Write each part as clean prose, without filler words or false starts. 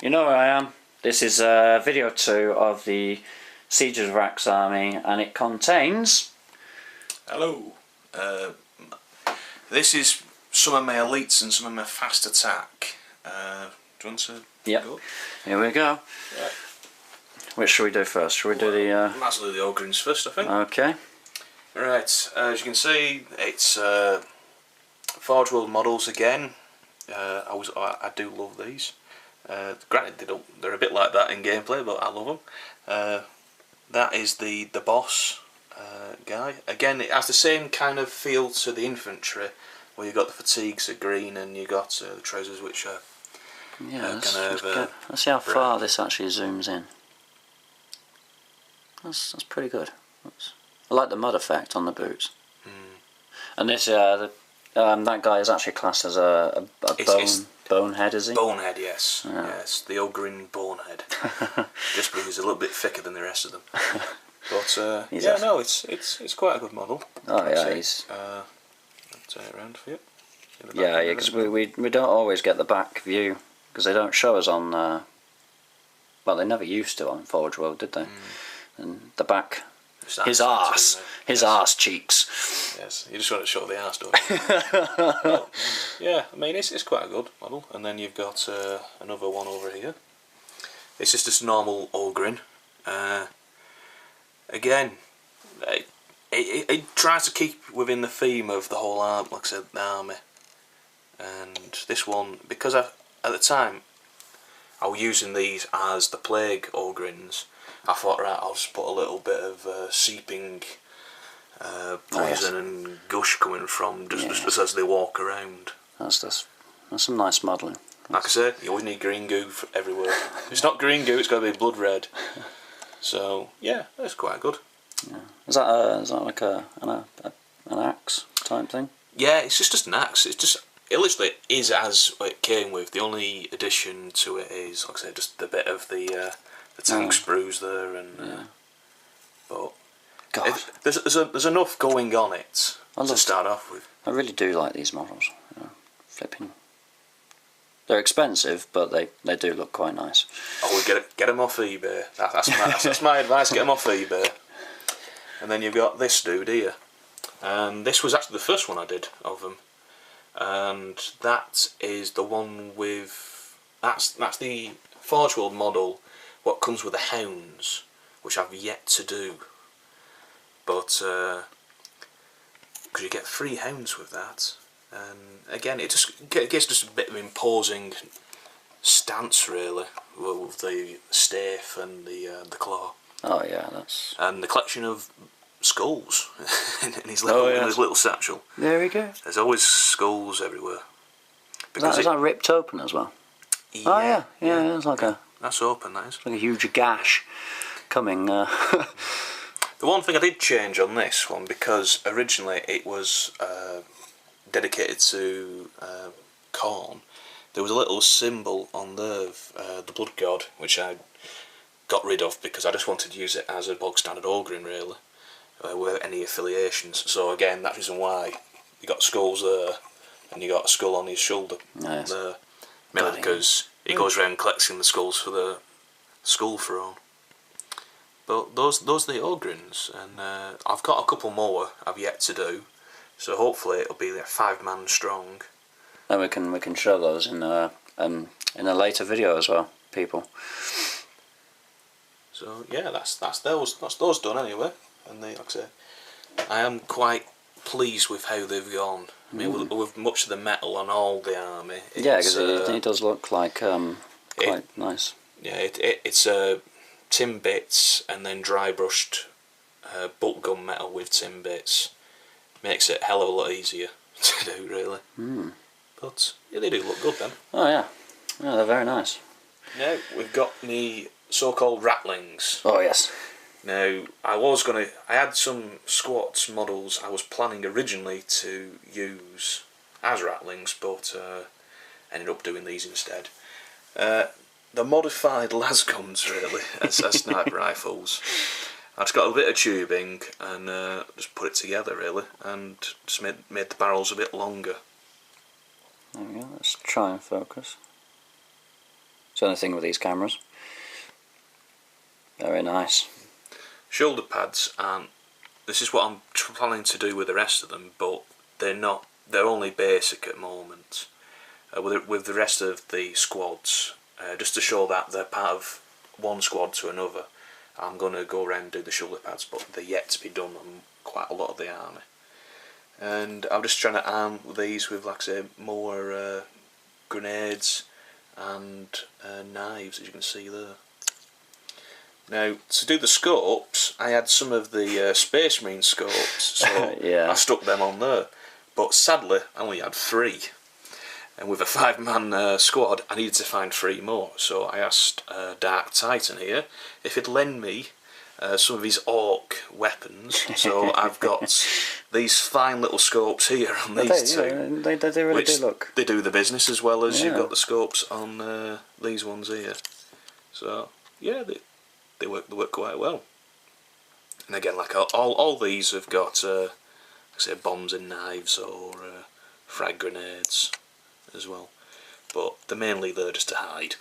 You know where I am. This is video 2 of the Siege of Rax army, and it contains... Hello. This is some of my elites and some of my fast attack. Do you want to go? Here we go. Right. Which should we do first? Should we do the... Might as well do the Ogryns first, I think. Okay. Right, as you can see, it's Forge World models again. I do love these. Granted, they're a bit like that in gameplay, but I love them. That is the boss guy. Again, it has the same kind of feel to the infantry, where you've got the fatigues are green and you've got the trousers which are let's see how far this actually zooms in. That's pretty good. I like the mud effect on the boots. And this that guy is actually classed as a bonehead, is he? Bonehead, yes. Yeah. Yes, the Ogryn bonehead. Just because he's a little bit thicker than the rest of them. But yeah, no, it's quite a good model. Oh yeah, he's. I'll turn it around for you. Yeah, because we don't always get the back view because they don't show us on. Well, they never used to on Forge World, did they? And the back. His arse cheeks. Yes, you just want to show the arse, don't you? Well, yeah, I mean it's quite a good model. And then you've got another one over here. It's just a normal Ogryn. Again, it tries to keep within the theme of the whole like I said, the army. And this one, because at the time I was using these as the plague Ogryns, I thought, right, I'll just put a little bit of seeping poison and gush coming from just as they walk around. That's some nice modelling. Like I said, you always need green goo everywhere. If it's not green goo, it's got to be blood red. So yeah, that's quite good. Yeah. Is that like an axe type thing? Yeah, it's just an axe. It literally is as it came with. The only addition to it is, like I said, just the bit of the tank sprues there, and but there's enough going on it to start off with. I really do like these models. Flipping, they're expensive, but they do look quite nice. Oh, get them off eBay. That's my advice. Get them off eBay. And then you've got this dude here, and this was actually the first one I did of them, and that is the one with that's the Forge World model. What comes with the hounds, which I've yet to do, but because you get 3 hounds with that, and again it just gives just a bit of imposing stance really, with the staff and the claw. Oh yeah, and the collection of skulls in his little satchel. There we go. There's always skulls everywhere. Is that ripped open as well? Yeah, oh yeah, it's like that's open, that is. Like a huge gash coming. The one thing I did change on this one, because originally it was dedicated to Khorne, there was a little symbol on there of the blood god, which I got rid of because I just wanted to use it as a bog standard Ogryn really, without any affiliations. So again, that's the reason why you got skulls there, and you got a skull on his shoulder there, mainly because he goes around collecting the skulls for the skull throne. But those are the Ogryns, and I've got a couple more I've yet to do, so hopefully it'll be like 5-man strong. And we can show those in a later video as well, people. So yeah, that's those done anyway, and like I say, I am quite pleased with how they've gone. I mean, with much of the metal on all the army. Yeah, because it does look like quite nice. Yeah, it's tin bits and then dry brushed bolt gun metal with tin bits. Makes it a hell of a lot easier to do, really. But yeah, they do look good then. Oh yeah, they're very nice. Now we've got the so-called ratlings. Oh yes. Now I had some squats models I was planning originally to use as ratlings, but ended up doing these instead. The modified lasguns really as sniper rifles. I just got a bit of tubing and just put it together really, and just made the barrels a bit longer. There we go, let's try and focus. It's the only thing with these cameras. Very nice. Shoulder pads aren't. This is what I'm planning to do with the rest of them, but they're not. They're only basic at the moment. With the rest of the squads, just to show that they're part of one squad to another, I'm going to go around and do the shoulder pads, but they're yet to be done on quite a lot of the army. And I'm just trying to arm these with, like I say, more grenades and knives, as you can see there. Now, to do the scopes, I had some of the Space Marine scopes, so yeah. I stuck them on there. But sadly, I only had 3. And with a 5-man squad, I needed to find 3 more. So I asked Dark Titan here if he'd lend me some of his orc weapons. So I've got these fine little scopes here on these two. They really do look. They do the business as well as you've got the scopes on these ones here. So, yeah, they work quite well. And again, like all these have got, like I say, bombs and knives or frag grenades as well. But they're mainly there just to hide.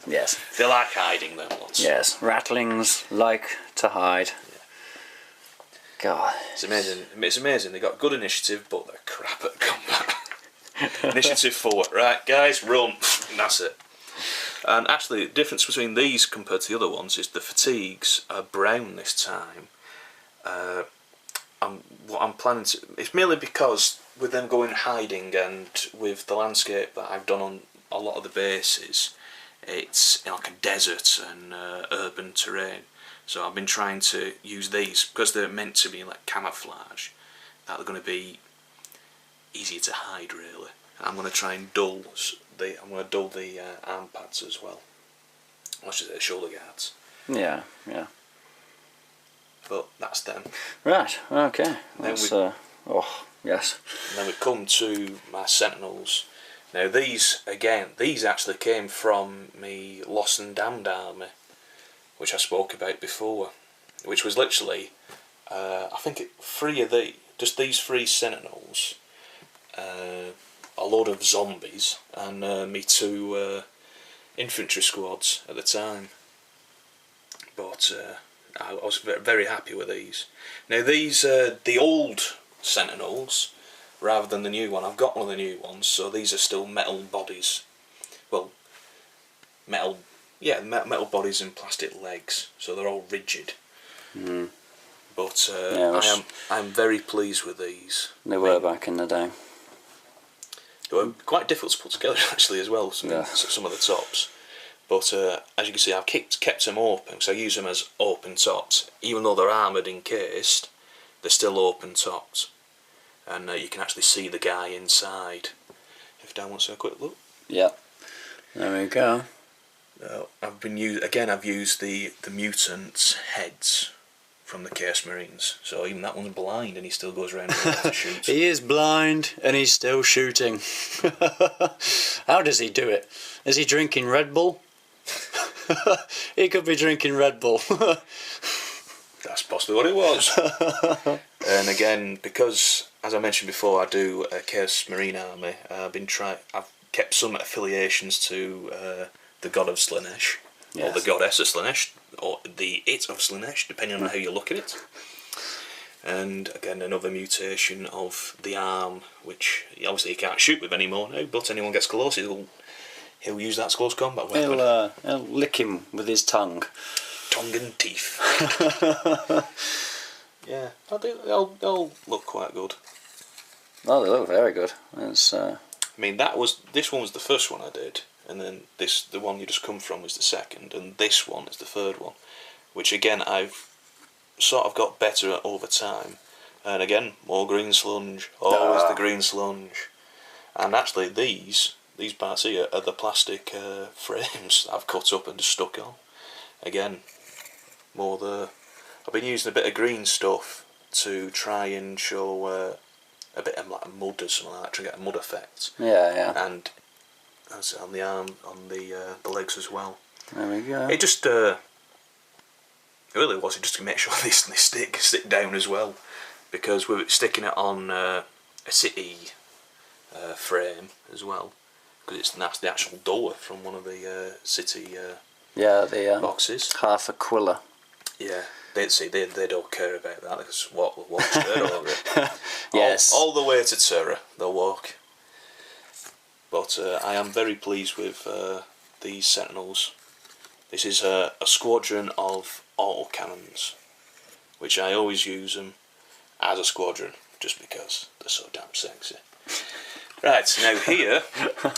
Yes. They like hiding, them lots. Yes, rattlings like to hide. Yeah. God. It's amazing. It's amazing. They got good initiative, but they're crap at combat. Initiative 4. Right, guys, run. And that's it. And actually, the difference between these compared to the other ones is the fatigues are brown this time. What I'm planning to... It's merely because with them going hiding and with the landscape that I've done on a lot of the bases, it's like a desert and urban terrain. So I've been trying to use these, because they're meant to be like camouflage, that they're going to be easier to hide really. And I'm going to try and dull the arm pads as well. I should say shoulder guards. Yeah. But that's them. Right. Okay. Oh yes. And then we come to my Sentinels. Now these actually came from me Lost and Damned army, which I spoke about before, which was literally, I think 3 of just these 3 Sentinels, a load of zombies, and me 2 infantry squads at the time. But I was very happy with these. Now these, the old Sentinels, rather than the new one, I've got one of the new ones, so these are still metal bodies. Well, metal bodies and plastic legs, so they're all rigid. Mm. But I'm very pleased with these. They were back in the day. They were quite difficult to put together actually as well, some of the tops. But as you can see, I've kept them open, so I use them as open tops. Even though they're armoured encased, they're still open tops. And you can actually see the guy inside. If Dan wants a quick look. Yep. There we go. I've used the mutants' heads from the Chaos Marines. So even that one's blind and he still goes around and shoots. He is blind and he's still shooting. How does he do it? Is he drinking Red Bull? He could be drinking Red Bull. That's possibly what it was. And again, because as I mentioned before, I do a Chaos Marine army. I've kept some affiliations to the god of Slaanesh, or the goddess of Slaanesh, or the it of Slaanesh, depending on how you look at it. And again, another mutation of the arm, which obviously he can't shoot with anymore now. But anyone gets close, he'll use that as close combat weapon. He'll lick him with his tongue. Tongue and teeth. Yeah, they'll look quite good. Oh, they look very good. It's, I mean, this one was the first one I did, and then the one you just come from was the second, and this one is the third one, which again I've sort of got better at over time. And again, more green slunge, always the green slunge. And actually these parts here are the plastic frames that I've cut up and just stuck on. Again, more the... I've been using a bit of green stuff to try and show a bit of like mud or something like that, to get a mud effect. Yeah. And that's on the arm, on the legs as well. There we go. It just... it really was just to make sure they stick down as well, because with it sticking it on a city frame as well, because that's the actual door from one of the city yeah, the boxes. half aquila. Yeah, they don't care about that because what Terra over it. Yes, all the way to Terra they'll walk. But I am very pleased with these Sentinels. This is a squadron of autocannons, which I always use them as a squadron just because they're so damn sexy. Right, now here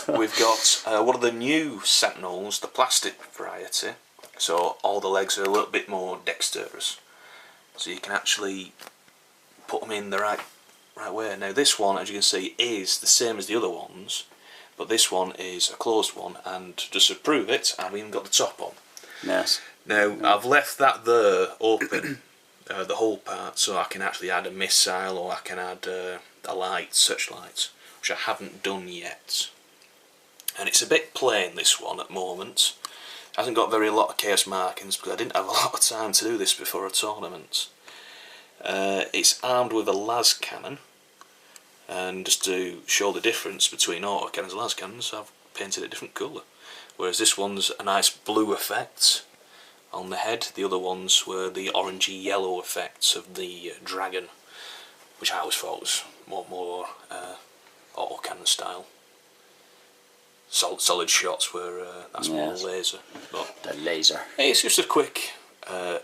we've got one of the new Sentinels, the plastic variety, so all the legs are a little bit more dexterous, so you can actually put them in the right way. Now this one, as you can see, is the same as the other ones, but this one is a closed one, and just to prove it, I've even got the top on. Yes. Now I've left that there open, the whole part, so I can actually add a missile or I can add a light, searchlight, which I haven't done yet. And it's a bit plain, this one, at the moment. It hasn't got very lot of chaos markings because I didn't have a lot of time to do this before a tournament. It's armed with a las cannon, and just to show the difference between autocannons and las cannons, I've painted a different colour. Whereas this one's a nice blue effect on the head, the other ones were the orangey yellow effects of the dragon, which I always thought was more autocannon style. Solid shots were that's more laser. But the laser. It's just a quick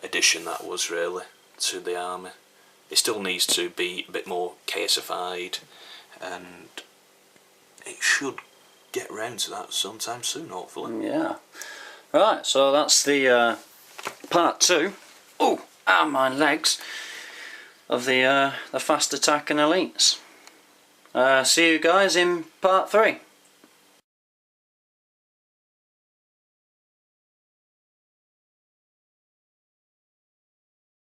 addition that was really to the army. It still needs to be a bit more chaosified, and it should get round to that sometime soon, hopefully. Yeah. Right, so that's the part 2. Oh, my legs of the fast attack and elites. See you guys in part 3.